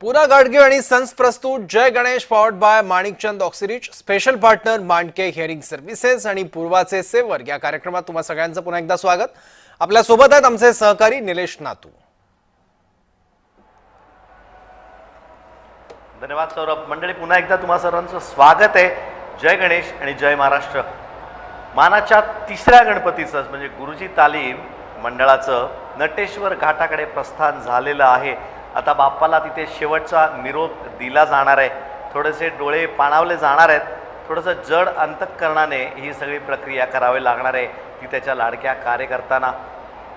पूना गाडगे आणि सन्स प्रस्तुत Jay Ganesh powered by Manikchand Oxyrich special partner Mandke hearing services आणि पूर्वाचे सेवर या कार्यक्रमात तुम्हा सगळ्यांचं पुन्हा एकदा स्वागत। आपल्या सोबत आहेत आमचे सहकारी निलेश नातू। धन्यवाद सौरभ। मंडळी पुन्हा एकदा तुम्हा सर्वांचं स्वागत आहे। जय गणेश आणि जय महाराष्ट्र। मानाच्या तिसऱ्या गणपतीचं म्हणजे गुरुजी तालीम मंडळाचं नटेश्वर घाटाकडे प्रस्थान झालेलं आहे। आता बाप्पाला तिथे शेवटचा निरोप दिला जाणार आहे। थोडेसे डोळे पाणावले जाणार आहेत। थोडंसं जड अंतःकरणाने ही सगळी प्रक्रिया करावी लागणार आहे ती त्याच्या लाडक्या कार्यकर्त्यांना।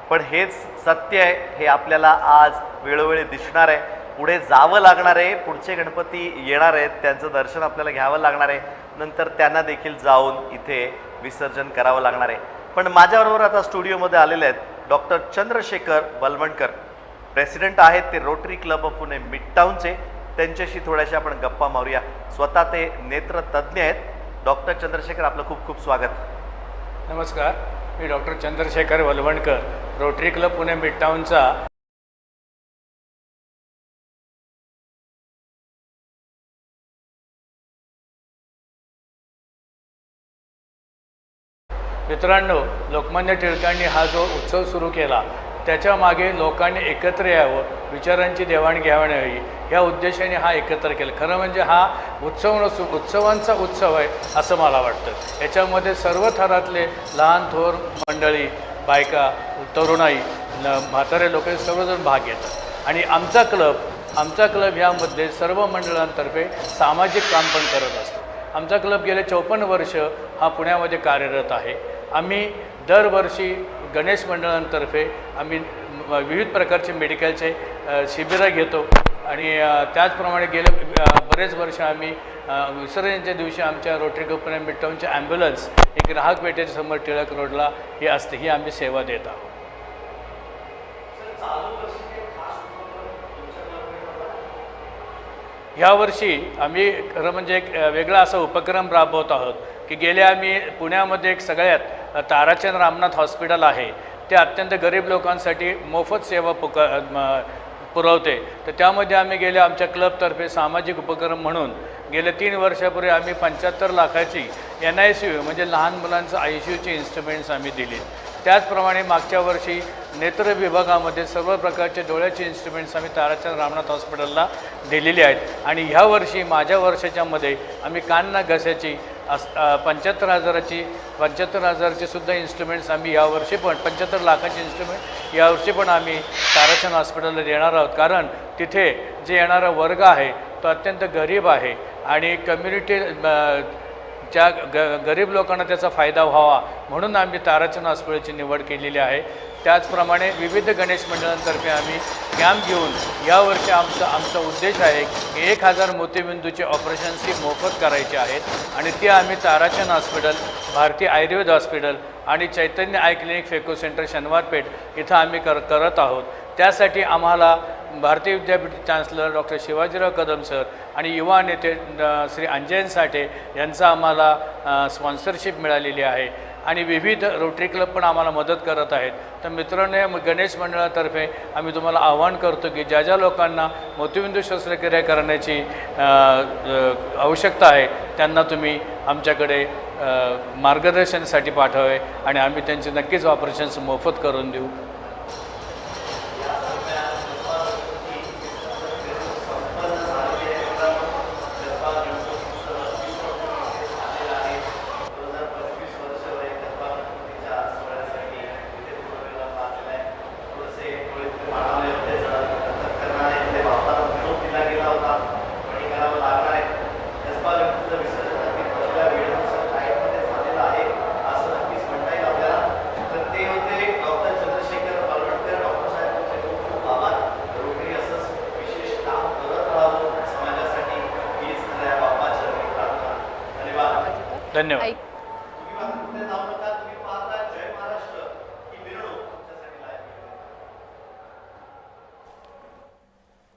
पण हेच सत्य आहे, हे आपल्याला आज वेळोवेळी दिसणार आहे। पुढे जावं लागणार आहे, पुढचे गणपती येणार आहेत, त्यांचं दर्शन आपल्याला घ्यावं लागणार आहे, नंतर त्यांना देखील जाऊन इथे विसर्जन करावं लागणार आहे। पण माझ्याबरोबर आता स्टुडिओमध्ये आलेले आहेत डॉक्टर चंद्रशेखर बलवणकर, प्रेसिडेंट आहेत ते रोटरी क्लब ऑफ पुणे मिडटाऊनचे। त्यांच्याशी थोड्याशा आपण गप्पा मारूया। स्वतः ते नेत्रतज्ञ आहेत। डॉक्टर चंद्रशेखर, आपलं खूप खूप स्वागत। नमस्कार, मी doctor Chandrashekhar Balwankar, Rotary club Pune मिडटाऊनचा मित्रांनो, लोकमान्य टिळकांनी हा जो उत्सव सुरू केला त्याच्या मागे लोकांनी एकत्र यावं, विचारांची देवाणघेवाण व्हावी या उद्देशाने हा एकत्र केला। खरं म्हणजे हा उत्सव नसून उत्सवांचा उत्सव आहे असं मला वाटतं। याच्यामध्ये सर्व थरातले लहान थोर मंडळी, बायका, तरुणाई, म्हातारे लोक सर्वजण भाग घेतात। आणि आमचा क्लब ह्यामध्ये सर्व मंडळांतर्फे सामाजिक काम पण करत असतो। आमचा क्लब गेले 54 वर्ष हा पुण्यामध्ये कार्यरत आहे। आम्ही दरवर्षी गणेश मंडळांतर्फे आम्ही विविध प्रकारचे मेडिकलचे शिबिरं घेतो आणि त्याचप्रमाणे गेले बरेच वर्ष आम्ही विसर्जनाच्या दिवशी आमच्या रोटरी क्लब पुणे मिडटाऊनच्या ॲम्ब्युलन्स एक ग्राहक पेठेच्या समोर टिळक रोडला ही असते, ही आम्ही सेवा देत आहोत। यावर्षी आम्ही खरं म्हणजे एक वेगळा असा उपक्रम राबवत आहोत की गेले आम्ही पुण्यामध्ये एक सगळ्यात ताराचंद रामनाथ हॉस्पिटल आहे ते अत्यंत गरीब लोकांसाठी मोफत सेवा पुरवते। तर त्यामध्ये आम्ही गेले आमच्या क्लबतर्फे सामाजिक उपक्रम म्हणून गेले 3 वर्षापूर्वी आम्ही 75 लाखाची NICU म्हणजे लहान मुलांचं ICUची इन्स्ट्रुमेंट्स आम्ही दिली। त्याचप्रमाणे मागच्या वर्षी नेत्र विभागामध्ये सर्व प्रकारचे डोळ्याचे इन्स्ट्रुमेंट्स आम्ही ताराचंद रामनाथ हॉस्पिटलला दिलेली आहेत। आणि ह्या वर्षी माझ्या वर्षाच्यामध्ये आम्ही कान नाक घशाची 75,000ची सुद्धा इन्स्ट्रुमेंट्स आम्ही यावर्षी पण 75 लाखाचे इन्स्ट्रुमेंट यावर्षी पण आम्ही ताराचंद हॉस्पिटलला देणार आहोत। कारण तिथे जे येणारा वर्ग आहे तो अत्यंत गरीब आहे आणि कम्युनिटी ज्या गरीब लोकांना त्याचा फायदा व्हावा म्हणून आम्ही ताराचंद हॉस्पिटलची निवड केलेली आहे। त्याचप्रमाणे विविध गणेश मंडळांतर्फे आम्ही कॅम्प घेऊन यावर्षी आमचा उद्देश आहे की 1000 मोतीबिंदूचे ऑपरेशन्स ही मोफत करायचे आहेत आणि ते आम्ही ताराचंद हॉस्पिटल, भारतीय आयुर्वेद हॉस्पिटल आणि चैतन्य आय क्लिनिक फेको सेंटर शनिवारपेठ इथं आम्ही करत आहोत। त्यासाठी आम्हाला भारतीय विद्यापीठ chancellor doctor Shivajirao Kadam sir आणि युवा नेते श्री अंजन साठे यांचा आम्हाला स्पॉन्सरशिप मिळालेली आहे आणि विविध रोटरी क्लब पण आम्हाला मदत करत आहेत। तर मित्रांनो, गणेश मंडळातर्फे आम्ही तुम्हाला आवाहन करतो की ज्या लोकांना मोतीबिंदू शस्त्रक्रिया करण्याची आवश्यकता आहे त्यांना तुम्ही आमच्याकडे मार्गदर्शनासाठी पाठवावे आणि आम्ही त्यांचे नक्कीच ऑपरेशन्स मोफत करून देऊ। धन्यवाद।